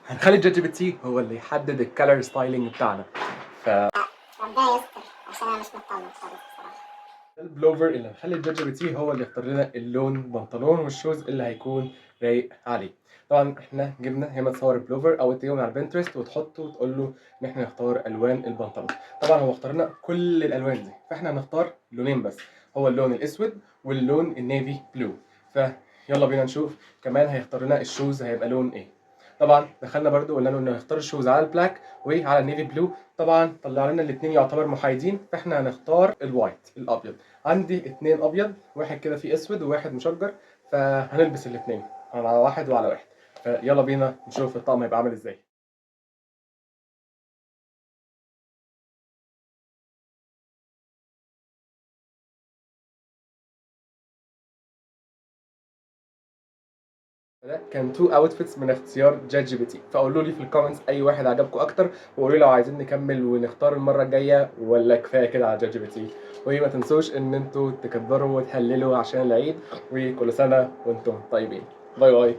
هنخلي جات جي بي تي هو اللي يحدد الكالر ستايلينج بتاعنا. ربنا يستر عشان انا مش مطمن خالص بصراحه. البلوفر اللي هنخلي جات جي بي تي هو اللي يختار لنا اللون البنطلون والشوز اللي هيكون رايق عليه. طبعا احنا جبنا هنا تصور البلوفر او تجيبه من على بنترست وتحطه وتقول له ان احنا نختار الوان البنطلون. طبعا هو اختار لنا كل الالوان دي، فاحنا هنختار لونين بس، هو اللون الاسود واللون النيفي بلو. فيلا بينا نشوف كمان هيختار لنا الشوز هيبقى لون ايه. طبعا دخلنا برضو قلنا له انه يختار الشوز على البلاك وعلى النيفي بلو. طبعا طلع لنا الاثنين يعتبر محايدين، فاحنا هنختار الوايت الابيض. عندي اتنين ابيض، واحد كده فيه اسود وواحد مشجر، فهنلبس الاثنين على واحد وعلى واحد. فيلا بينا نشوف الطقم هيبقى عامل ازاي. ده كان تو اوتفيتس من اختيار جات جي بي تي، فقولوا لي في الكومنتس اي واحد عجبكم اكتر، وقولوا لي لو عايزين نكمل ونختار المره الجايه ولا كفايه كده على جات جي بي تي. وما تنسوش ان انتوا تكبروا وتهللوا عشان العيد، وكل سنه وانتم طيبين. باي باي.